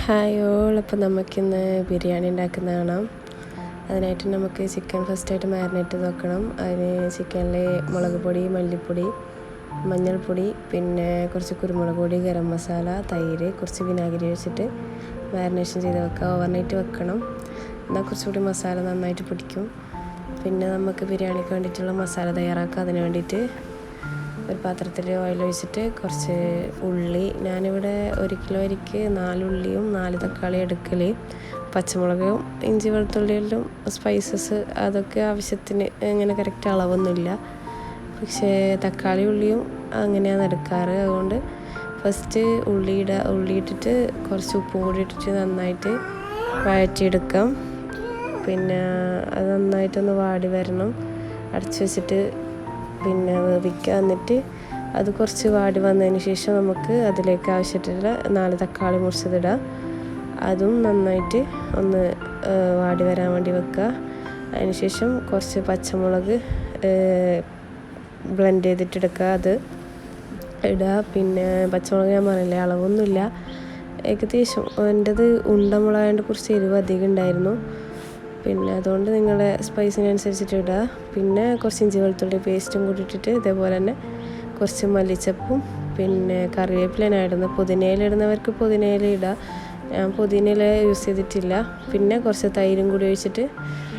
Hi all, അപ്പോൾ നമുക്കിന്ന് ബിരിയാണി ഉണ്ടാക്കുന്ന കാണാം. അതിനായിട്ട് നമുക്ക് ചിക്കൻ ഫസ്റ്റായിട്ട് മാരിനേറ്റ് ചെയ്ത് വെക്കണം. അതിന് ചിക്കനിൽ മുളക് പൊടി, മല്ലിപ്പൊടി, മഞ്ഞൾപ്പൊടി, പിന്നെ കുറച്ച് കുരുമുളക് പൊടി, ഗരം മസാല, തൈര്, കുറച്ച് വിനാഗിരി വെച്ചിട്ട് മാരിനേഷൻ ചെയ്ത് വെക്കുക. ഓവർനൈറ്റ് വെക്കണം. എന്നാൽ കുറച്ചുകൂടി മസാല നന്നായിട്ട് പിടിക്കും. പിന്നെ നമുക്ക് ബിരിയാണിക്ക് വേണ്ടിയിട്ടുള്ള മസാല തയ്യാറാക്കുക. അതിന് വേണ്ടിയിട്ട് ഒരു പാത്രത്തിൽ ഓയിൽ ഒഴിച്ചിട്ട് കുറച്ച് ഉള്ളി, ഞാനിവിടെ 1 കിലോ അരിക്ക് 4 ഉള്ളിയും 4 തക്കാളി എടുക്കൽ, പച്ചമുളകും ഇഞ്ചി വെളുത്തുള്ളിയെല്ലാം സ്പൈസസ് അതൊക്കെ ആവശ്യത്തിന്, ഇങ്ങനെ കറക്റ്റ് അളവൊന്നുമില്ല. പക്ഷേ തക്കാളി ഉള്ളിയും അങ്ങനെയാണ് എടുക്കാറ്. അതുകൊണ്ട് ഫസ്റ്റ് ഉള്ളി ഇട്ടിട്ട് കുറച്ച് ഉപ്പും കൂടി ഇട്ടിട്ട് നന്നായിട്ട് വഴറ്റിയെടുക്കാം. പിന്നെ അത് നന്നായിട്ടൊന്ന് വാടി വരണം. അടച്ച് വെച്ചിട്ട് പിന്നെ വേവിക്കുക. എന്നിട്ട് അത് കുറച്ച് വാടി വന്നതിന് ശേഷം നമുക്ക് അതിലേക്ക് ആവശ്യമായിട്ടുള്ള 4 തക്കാളി മുറിച്ചതിടാം. അതും നന്നായിട്ട് ഒന്ന് വാടി വരാൻ വേണ്ടി വെക്കുക. അതിന് ശേഷം കുറച്ച് പച്ചമുളക് ബ്ലെൻഡ് ചെയ്തിട്ടെടുക്കുക, അത് ഇടുക. പിന്നെ പച്ചമുളക് ഞാൻ പറഞ്ഞില്ലേ, അളവൊന്നുമില്ല, ഏകദേശം എൻ്റെത് ഉണ്ടമുളകായതുകൊണ്ട് കുറച്ച് എരിവ് അധികം ഉണ്ടായിരുന്നു. പിന്നെ അതുകൊണ്ട് നിങ്ങളുടെ സ്പൈസിനനുസരിച്ചിട്ട് ഇടുക. പിന്നെ കുറച്ച് ഇഞ്ചി വെളുത്തുള്ളി പേസ്റ്റും കൂടി ഇട്ടിട്ട് ഇതേപോലെ തന്നെ കുറച്ച് മല്ലിച്ചപ്പും പിന്നെ കറിവേപ്പില ഇടുന്നത്. പുതിനയില ഇടുന്നവർക്ക് പുതിനയില ഇടുക. ഞാൻ പുതിനയില യൂസ് ചെയ്തിട്ടില്ല. പിന്നെ കുറച്ച് തൈരും കൂടി ഒഴിച്ചിട്ട്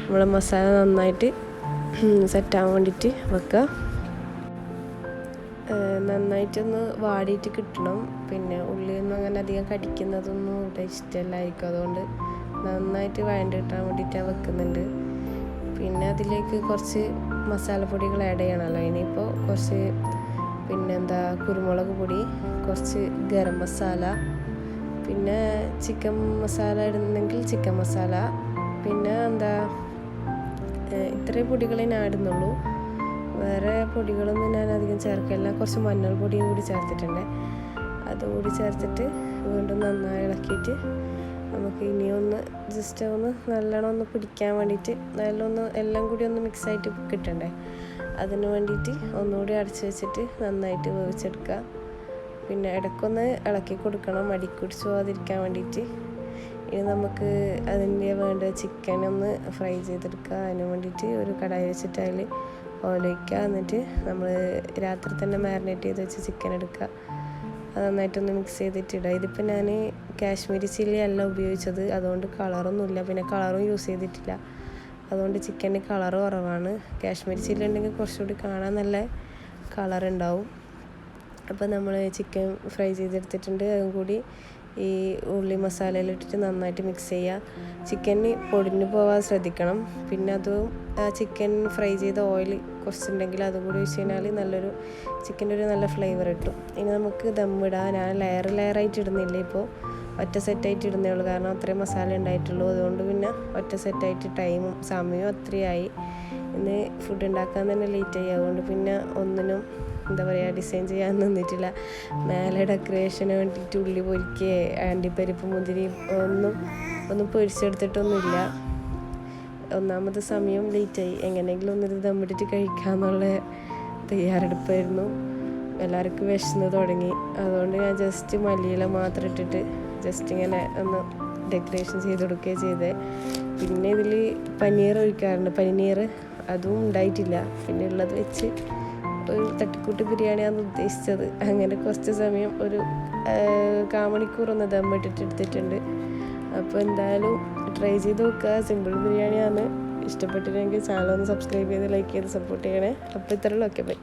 നമ്മൾ മസാല നന്നായിട്ട് സെറ്റാകാൻ വേണ്ടിയിട്ട് വെക്കുക. നന്നായിട്ടൊന്ന് വാടിയിട്ട് കിട്ടണം. പിന്നെ ഉള്ളിയൊന്നും അങ്ങനെ അധികം കടിക്കുന്നതൊന്നും ഇവിടെ ഇഷ്ടമല്ലായിരിക്കും. അതുകൊണ്ട് നന്നായിട്ട് വഴണ്ട് കിട്ടാൻ വേണ്ടിയിട്ടാണ് വെക്കുന്നുണ്ട്. പിന്നെ അതിലേക്ക് കുറച്ച് മസാലപ്പൊടികൾ ആഡ് ചെയ്യണമല്ലോ. ഇനിയിപ്പോൾ കുറച്ച് കുരുമുളക് പൊടി, കുറച്ച് ഗരം മസാല, പിന്നെ ചിക്കൻ മസാല ഇടുന്നെങ്കിൽ ചിക്കൻ മസാല, പിന്നെ ഇത്രയും പൊടികളെ ഞാൻ ഇടുന്നുള്ളൂ. വേറെ പൊടികളൊന്നും ഞാൻ അധികം ചേർക്കില്ല. കുറച്ച് മഞ്ഞൾപ്പൊടിയും കൂടി ചേർത്തിട്ടുണ്ട്. അതുകൂടി ചേർത്തിട്ട് വീണ്ടും നന്നായി ഇളക്കിയിട്ട് നമുക്ക് ഇനിയൊന്ന് ജസ്റ്റ് ഒന്ന് നല്ലോണം ഒന്ന് പിടിക്കാൻ വേണ്ടിയിട്ട് എല്ലാം കൂടി ഒന്ന് മിക്സായിട്ട് കിട്ടണ്ടേ, അതിന് വേണ്ടിയിട്ട് ഒന്നുകൂടി അടച്ച് വെച്ചിട്ട് നന്നായിട്ട് വേവിച്ചെടുക്കുക. പിന്നെ ഇടയ്ക്കൊന്ന് ഇളക്കി കൊടുക്കണം, അടിക്കുടിച്ച് പോകാതിരിക്കാൻ വേണ്ടിയിട്ട്. ഇനി നമുക്ക് അതിൻ്റെ വേണ്ട ചിക്കൻ ഒന്ന് ഫ്രൈ ചെയ്തെടുക്കുക. അതിന് വേണ്ടിയിട്ട് ഒരു കടായി വെച്ചിട്ട് അതിൽ ഓയിൽ ഒഴിക്കുക. എന്നിട്ട് നമ്മൾ രാത്രി തന്നെ മാരിനേറ്റ് ചെയ്ത് വെച്ച് ചിക്കൻ എടുക്കുക. അത് നന്നായിട്ടൊന്ന് മിക്സ് ചെയ്തിട്ടിടുക. ഇതിപ്പോൾ ഞാൻ കാശ്മീരി ചില്ലി അല്ല ഉപയോഗിച്ചത്, അതുകൊണ്ട് കളറൊന്നുമില്ല. പിന്നെ കളറും യൂസ് ചെയ്തിട്ടില്ല, അതുകൊണ്ട് ചിക്കന് കളറ് കുറവാണ്. കാശ്മീരി ചില്ലി ഉണ്ടെങ്കിൽ കുറച്ചുകൂടി കാണാൻ നല്ല കളറുണ്ടാവും. അപ്പോൾ നമ്മൾ ചിക്കൻ ഫ്രൈ ചെയ്തെടുത്തിട്ടുണ്ട്. അതും കൂടി ഈ ഉള്ളി മസാലയിലിട്ടിട്ട് നന്നായിട്ട് മിക്സ് ചെയ്യുക. ചിക്കന് പൊടിഞ്ഞു പോകാൻ ശ്രദ്ധിക്കണം. പിന്നെ അതും ചിക്കൻ ഫ്രൈ ചെയ്ത ഓയിൽ കുറച്ചുണ്ടെങ്കിൽ അതും കൂടി ഒഴിച്ച് കഴിഞ്ഞാൽ ചിക്കൻ്റെ ഒരു നല്ല ഫ്ലേവർ കിട്ടും. ഇനി നമുക്ക് ദമ്മിടാം. ഞാൻ ലെയറായിട്ട് ഇടുന്നില്ല, ഇപ്പോൾ ഒറ്റ സെറ്റായിട്ട് ഇടുന്നേ ഉള്ളൂ. കാരണം അത്രയും മസാല ഉണ്ടായിട്ടുള്ളൂ. അതുകൊണ്ട് പിന്നെ ഒറ്റ സെറ്റായിട്ട് ടൈമും സമയവും അത്രയായി. ഇന്ന് ഫുഡ് ഉണ്ടാക്കാൻ തന്നെ ലേറ്റായി. അതുകൊണ്ട് പിന്നെ ഒന്നിനും ഡിസൈൻ ചെയ്യാൻ നിന്നിട്ടില്ല. മേലെ ഡെക്കറേഷന് വേണ്ടിയിട്ട് ഉള്ളി പൊരിക്കുക, അണ്ടിപ്പരിപ്പ് മുന്തിരി ഒന്നും പൊരിച്ചെടുത്തിട്ടൊന്നുമില്ല. ഒന്നാമത് സമയം ലേറ്റായി. എങ്ങനെയെങ്കിലും ഒന്നിത് ദമ്മിട്ടിട്ട് കഴിക്കാമെന്നുള്ള തയ്യാറെടുപ്പായിരുന്നു. എല്ലാവർക്കും വിശന്ന് തുടങ്ങി. അതുകൊണ്ട് ഞാൻ ജസ്റ്റ് മല്ലിയില മാത്രം ഇട്ടിട്ട് ജസ്റ്റ് ഇങ്ങനെ ഒന്ന് ഡെക്കറേഷൻ ചെയ്ത് കൊടുക്കുകയും ചെയ്തേ. പിന്നെ ഇതിൽ പനീർ ഒഴിക്കാറുണ്ട്. പനീർ അതും ഉണ്ടായിട്ടില്ല. പിന്നെ ഉള്ളത് വെച്ച് ഒരു തട്ടിക്കൂട്ട് ബിരിയാണിയാണ് ഉദ്ദേശിച്ചത്. അങ്ങനെ കുറച്ച് സമയം ഒരു 1/4 മണിക്കൂറൊന്ന് ദമ്മിട്ടിട്ട് എടുത്തിട്ടുണ്ട്. അപ്പോൾ എന്തായാലും ട്രൈ ചെയ്ത് നോക്കുക. സിമ്പിൾ ബിരിയാണിയാണ്. ഇഷ്ടപ്പെട്ടില്ലെങ്കിൽ ചാനൽ ഒന്ന് സബ്സ്ക്രൈബ് ചെയ്ത് ലൈക്ക് ചെയ്ത് സപ്പോർട്ട് ചെയ്യണേ. അപ്പോൾ ഇത്രയുള്ളൂ. Okay, by.